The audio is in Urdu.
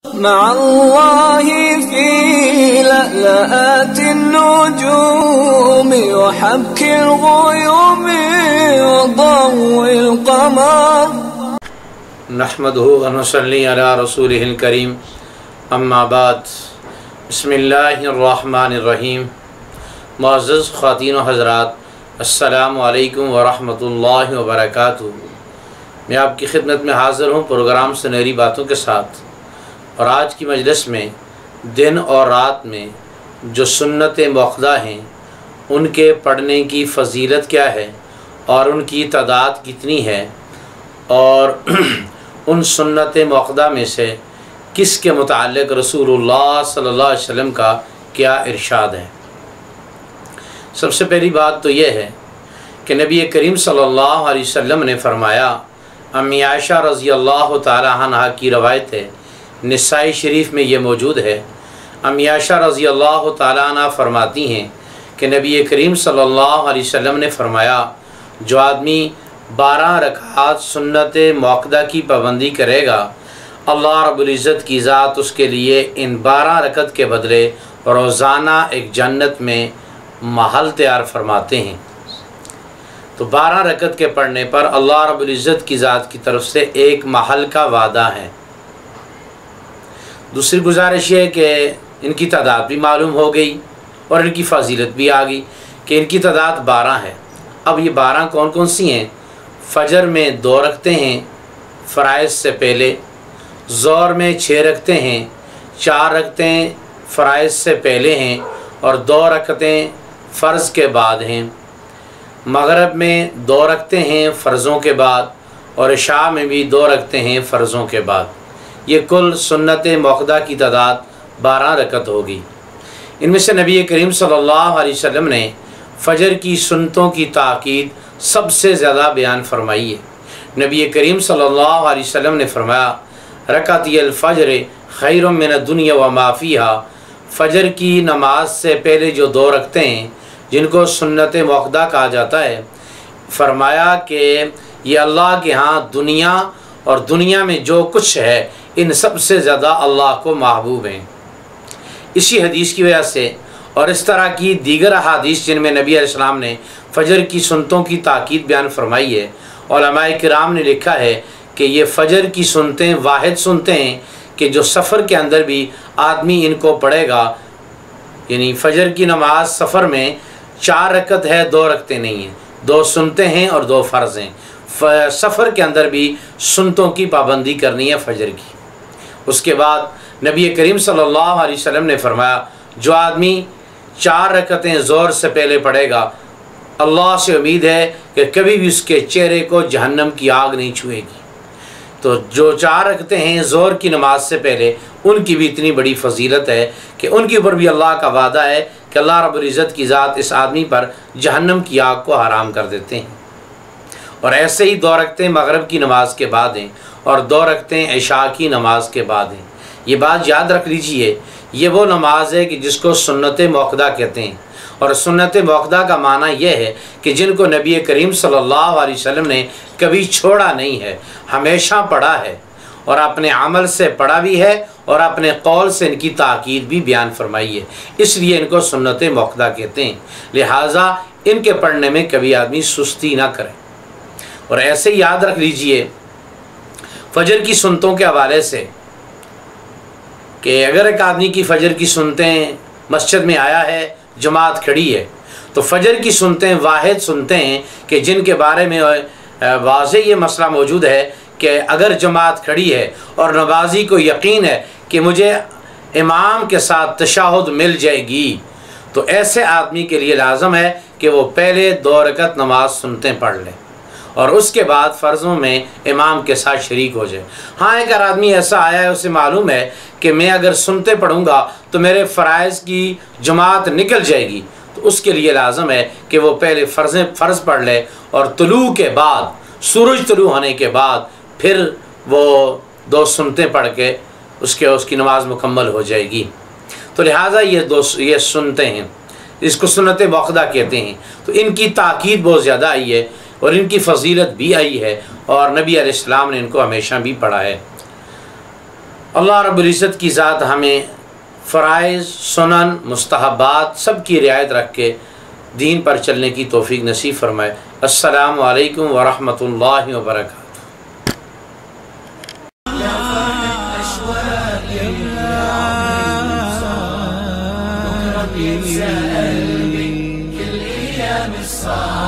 مع الله في لألآت النجوم وحبك الغيوم وضوء القمر نحمده ونصلي على رسوله الكريم اما بعد بسم اللہ الرحمن الرحیم۔ معزز خواتین و حضرات، السلام علیکم ورحمۃ اللہ وبرکاتہ۔ میں آپ کی خدمت میں حاضر ہوں پروگرام سنہری باتوں کے ساتھ، اور آج کی مجلس میں دن اور رات میں جو سنت موقدہ ہیں ان کے پڑھنے کی فضیلت کیا ہے اور ان کی تعداد کتنی ہے، اور ان سنت موقدہ میں سے کس کے متعلق رسول اللہ صلی اللہ علیہ وسلم کا کیا ارشاد ہے۔ سب سے پہلی بات تو یہ ہے کہ نبی کریم صلی اللہ علیہ وسلم نے فرمایا، امی عائشہ رضی اللہ تعالی عنہا کی روایت ہے، نسائی شریف میں یہ موجود ہے۔ امی عائشہ رضی اللہ تعالی عنہ فرماتی ہیں کہ نبی کریم صلی اللہ علیہ وسلم نے فرمایا، جو آدمی 12 رکعات سنت موقدہ کی پابندی کرے گا، اللہ رب العزت کی ذات اس کے لیے ان 12 رکعت کے بدلے روزانہ ایک جنت میں محل تیار فرماتے ہیں۔ تو 12 رکعت کے پڑھنے پر اللہ رب العزت کی ذات کی طرف سے ایک محل کا وعدہ ہے۔ دوسری گزارش یہ ہے کہ ان کی تعداد بھی معلوم ہو گئی اور ان کی فضیلت بھی آ گئی کہ ان کی تعداد 12 ہے۔ اب یہ 12 کون کون سی ہیں؟ فجر میں 2 رکھتے ہیں فرائض سے پہلے، ظہر میں 6 رکھتے ہیں، 4 رکھتے فرائض سے پہلے ہیں اور 2 رکھتے فرض کے بعد ہیں، مغرب میں 2 رکھتے ہیں فرضوں کے بعد، اور عشاء میں بھی 2 رکھتے ہیں فرضوں کے بعد۔ یہ کل سنت موقدہ کی تعداد 12 رکعت ہوگی۔ ان میں سے نبی کریم صلی اللہ علیہ وسلم نے فجر کی سنتوں کی تاکید سب سے زیادہ بیان فرمائی ہے۔ نبی کریم صلی اللہ علیہ وسلم نے فرمایا، رکعتی الفجر خیر من الدنیا وما فیہا، فجر کی نماز سے پہلے جو 2 رکھتے ہیں جن کو سنت موقدہ کہا جاتا ہے، فرمایا کہ یہ اللہ کے ہاں دنیا اور دنیا میں جو کچھ ہے ان سب سے زیادہ اللہ کو محبوب ہیں۔ اسی حدیث کی وجہ سے اور اس طرح کی دیگر احادیث جن میں نبی علیہ السلام نے فجر کی سنتوں کی تاکید بیان فرمائی ہے، علماء کرام نے لکھا ہے کہ یہ فجر کی سنتیں واحد سنتے ہیں کہ جو سفر کے اندر بھی آدمی ان کو پڑھے گا، یعنی فجر کی نماز سفر میں 4 رکعت ہے، 2 رکعتیں نہیں ہیں، 2 سنتے ہیں اور 2 فرض ہیں۔ سفر کے اندر بھی سنتوں کی پابندی کرنی ہے فجر کی۔ اس کے بعد نبی کریم صلی اللہ علیہ وسلم نے فرمایا، جو آدمی 4 رکعتیں ظہر سے پہلے پڑھے گا، اللہ سے امید ہے کہ کبھی بھی اس کے چہرے کو جہنم کی آگ نہیں چھوئے گی۔ تو جو 4 رکعتیں ہیں ظہر کی نماز سے پہلے، ان کی بھی اتنی بڑی فضیلت ہے کہ ان کے اوپر بھی اللہ کا وعدہ ہے کہ اللہ رب العزت کی ذات اس آدمی پر جہنم کی آگ کو حرام کر دیتے ہیں۔ اور ایسے ہی 2 رکعتیں مغرب کی نماز کے بعد ہیں اور 2 رکعتیں عشاء کی نماز کے بعد ہیں۔ یہ بات یاد رکھ لیجئے، یہ وہ نماز ہے کہ جس کو سنت موقدہ کہتے ہیں، اور سنت موقدہ کا معنی یہ ہے کہ جن کو نبی کریم صلی اللہ علیہ وسلم نے کبھی چھوڑا نہیں ہے، ہمیشہ پڑھا ہے، اور اپنے عمل سے پڑھا بھی ہے اور اپنے قول سے ان کی تاکید بھی بیان فرمائی ہے، اس لیے ان کو سنت موقدہ کہتے ہیں۔ لہٰذا ان کے پڑھنے میں کبھی آدمی سستی نہ کرے۔ اور ایسے ہی یاد رکھ لیجئے فجر کی سنتوں کے حوالے سے کہ اگر ایک آدمی کی فجر کی سنتیں مسجد میں آیا ہے، جماعت کھڑی ہے، تو فجر کی سنتیں واحد سنتے ہیں کہ جن کے بارے میں واضح یہ مسئلہ موجود ہے کہ اگر جماعت کھڑی ہے اور نمازی کو یقین ہے کہ مجھے امام کے ساتھ تشہد مل جائے گی، تو ایسے آدمی کے لیے لازم ہے کہ وہ پہلے 2 رکعت نماز سنتیں پڑھ لے اور اس کے بعد فرضوں میں امام کے ساتھ شریک ہو جائے۔ ہاں، ایک آدمی ایسا آیا ہے، اسے معلوم ہے کہ میں اگر سنتے پڑھوں گا تو میرے فرائض کی جماعت نکل جائے گی، تو اس کے لیے لازم ہے کہ وہ پہلے فرض پڑھ لے اور طلوع کے بعد، سورج طلوع ہونے کے بعد پھر وہ 2 سنتیں پڑھ کے اس کی نماز مکمل ہو جائے گی۔ تو لہٰذا یہ سنتے ہیں، اس کو سنت موقدہ کہتے ہیں۔ تو ان کی تاکید بہت زیادہ آئی ہے اور ان کی فضیلت بھی آئی ہے، اور نبی علیہ السلام نے ان کو ہمیشہ بھی پڑھا ہے۔ اللہ رب العزت کی ذات ہمیں فرائض، سنن، مستحبات سب کی رعایت رکھ کے دین پر چلنے کی توفیق نصیب فرمائے۔ السلام علیکم ورحمۃ اللہ وبرکاتہ۔ كل أيام الصعب